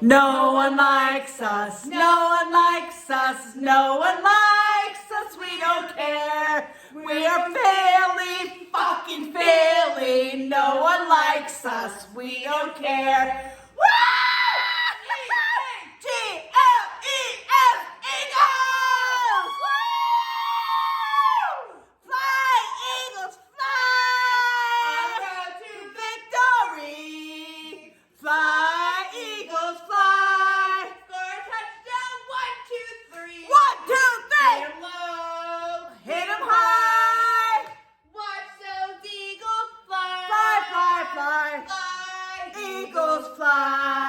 No one likes us, no one likes us, no one likes us, we don't care. We are fairly fucking fairly, no one likes us, we don't care. Woo! G-L-E-S, Eagles! Woo! Fly, Eagles, fly! On road to victory! Fly, Eagles, fly! Score a touchdown, 1, 2, 3. 1, 2, 3! Hit 'em low, Hit 'em high! watch those eagles fly. Fly, fly, fly! Fly, Eagles fly!